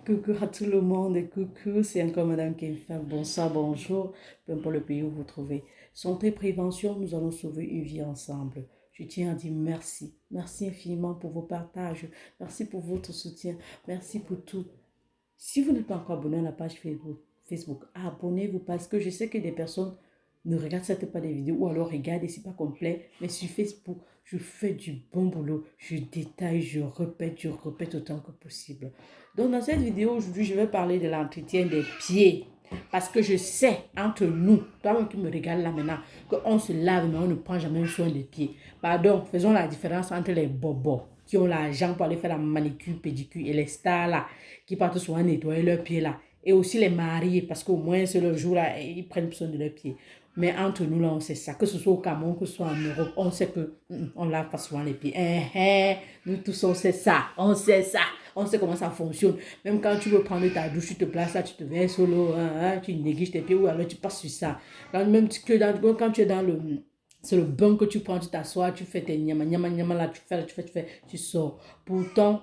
Coucou à tout le monde et coucou, c'est encore Madame Kenfa. Bonsoir, bonjour, peu importe le pays où vous vous trouvez. Santé, prévention, nous allons sauver une vie ensemble. Je tiens à dire merci. Merci infiniment pour vos partages. Merci pour votre soutien. Merci pour tout. Si vous n'êtes pas encore abonné à la page Facebook, abonnez-vous parce que je sais que des personnes ne regardent certainement pas des vidéos ou alors regardent et c'est pas complet. Mais sur Facebook, je fais du bon boulot. Je détaille, je répète autant que possible. Donc dans cette vidéo aujourd'hui, je vais parler de l'entretien des pieds. Parce que je sais entre nous, toi qui me regarde là maintenant, qu'on se lave mais on ne prend jamais soin des pieds. Pardon, faisons la différence entre les bobos qui ont l'argent pour aller faire la manicure, pédicure et les stars là qui partent souvent nettoyer leurs pieds là. Et aussi les mariés parce qu'au moins c'est le jour là, ils prennent soin de leurs pieds. Mais entre nous là, on sait ça. Que ce soit au Cameroun, que ce soit en Europe, on sait que on lave pas souvent les pieds. Nous tous on sait ça. On sait ça. On sait comment ça fonctionne. Même quand tu veux prendre ta douche, tu te places là, tu te verses solo, tu négliges tes pieds ou alors tu passes sur ça. Quand tu es dans le... C'est le bain que tu prends, tu t'assois, tu fais tes nyama là, tu sors. Pourtant,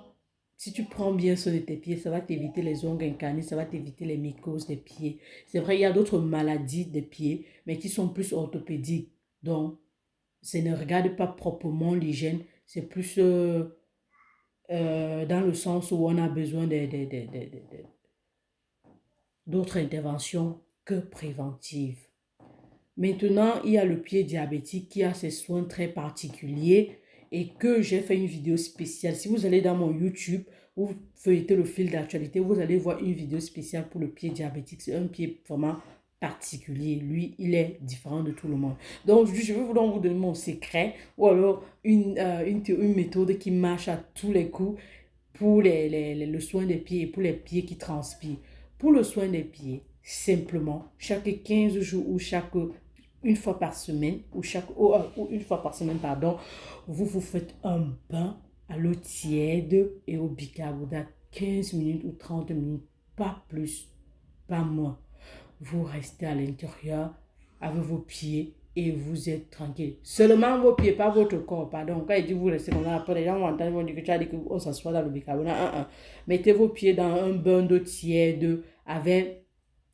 si tu prends bien soin de tes pieds, ça va t'éviter les ongles incarnés, ça va t'éviter les mycoses des pieds. C'est vrai, il y a d'autres maladies des pieds, mais qui sont plus orthopédiques. Donc, ça ne regarde pas proprement l'hygiène, c'est plus dans le sens où on a besoin d'autres interventions que préventives. Maintenant, il y a le pied diabétique qui a ses soins très particuliers et que j'ai fait une vidéo spéciale. Si vous allez dans mon YouTube, vous feuilletez le fil d'actualité, vous allez voir une vidéo spéciale pour le pied diabétique. C'est un pied vraiment particulier. Lui, il est différent de tout le monde. Donc, je vais donc vous donner mon secret ou alors une méthode qui marche à tous les coups pour le soin des pieds et pour les pieds qui transpirent. Pour le soin des pieds, simplement, chaque 15 jours ou chaque une fois par semaine, ou une fois par semaine, pardon, vous vous faites un bain à l'eau tiède et au bicarbonate 15 minutes ou 30 minutes, pas plus, pas moins. Vous restez à l'intérieur avec vos pieds et vous êtes tranquille. Seulement vos pieds, pas votre corps, pardon. Quand il dit vous restez comme ça, après les gens vont entendre, ils vont dire que tu as dit qu'on s'assoit dans le bicarbonate. Mettez vos pieds dans un bain d'eau tiède avec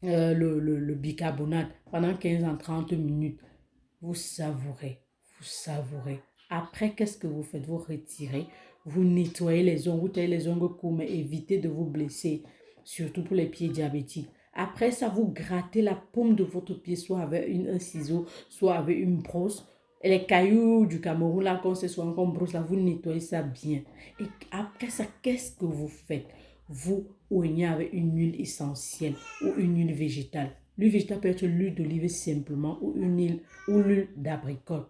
le bicarbonate pendant 15 à 30 minutes. Vous savourez, vous savourez. Après, qu'est-ce que vous faites? Vous retirez, vous nettoyez les ongles, vous taillez les ongles courts, mais évitez de vous blesser, surtout pour les pieds diabétiques. Après ça, vous grattez la paume de votre pied, soit avec un ciseau, soit avec une brosse. Et les cailloux du Cameroun, là, qu'on sait souvent qu'on brosse, là, vous nettoyez ça bien. Et après ça, qu'est-ce que vous faites? Vous oignez avec une huile essentielle ou une huile végétale. L'huile végétale peut être l'huile d'olive simplement ou l'huile d'abricot.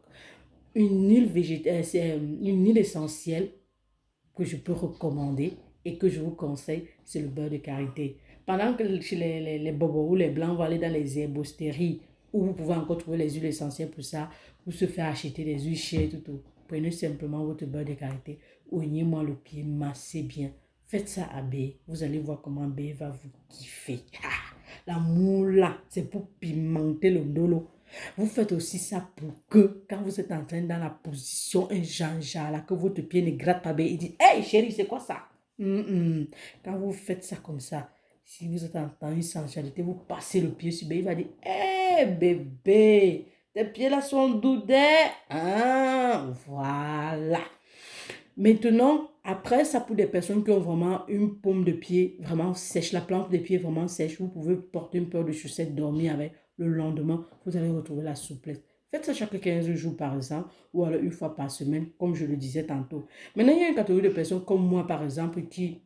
Une huile végétale, c'est une huile essentielle que je peux recommander et que je vous conseille, c'est le beurre de karité. Pendant que chez les bobos ou les blancs vont aller dans les herbostéries où vous pouvez encore trouver les huiles essentielles pour ça, vous se faire acheter des huiles chères, tout. Prenez simplement votre beurre de karité, oignez-moi le pied, massez bien. Faites ça à B. Vous allez voir comment B va vous kiffer. La moula, c'est pour pimenter le dolo. Vous faites aussi ça pour que, quand vous êtes en train dans la position, un genre là, que votre pied ne gratte pas bien, il dit, hey chérie, c'est quoi ça? Quand vous faites ça comme ça, si vous êtes dans une sensualité, vous passez le pied sur bébé, il va dire, hey bébé, tes pieds là sont doudés. Voilà. Maintenant, après ça, pour des personnes qui ont vraiment une paume de pied vraiment sèche, la plante des pieds vraiment sèche, vous pouvez porter une paire de chaussettes, dormir avec. Le lendemain, vous allez retrouver la souplesse. Faites ça chaque 15 jours par exemple, ou alors une fois par semaine, comme je le disais tantôt. Maintenant, il y a une catégorie de personnes comme moi, par exemple, qui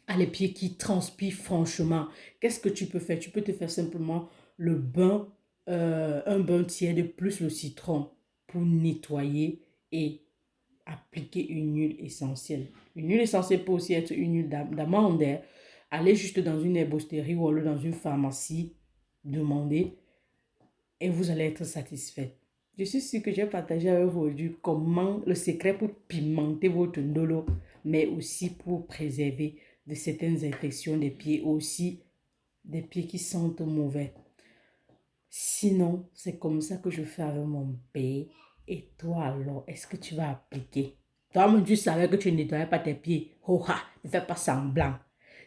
a les pieds qui transpirent franchement. Qu'est-ce que tu peux faire? Tu peux te faire simplement le bain, un bain tiède plus le citron pour nettoyer et appliquer une huile essentielle. Une huile essentielle peut aussi être une huile d'amande. Allez juste dans une herbostérie ou alors dans une pharmacie, demandez et vous allez être satisfait. Je suis sûre que j'ai partagé avec vous aujourd'hui comment le secret pour pimenter votre ndolo, mais aussi pour préserver de certaines infections des pieds, aussi des pieds qui sentent mauvais. Sinon, c'est comme ça que je fais avec mon père. Et toi alors, est-ce que tu vas appliquer? Toi-même, tu savais que tu ne nettoyais pas tes pieds. Oh, ne fais pas semblant.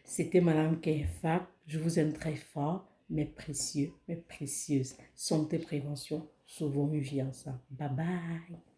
C'était Madame Kefa. Je vous aime très fort, mes précieux, mes précieuses. Santé, prévention, sauvons une vie ensemble. Bye bye.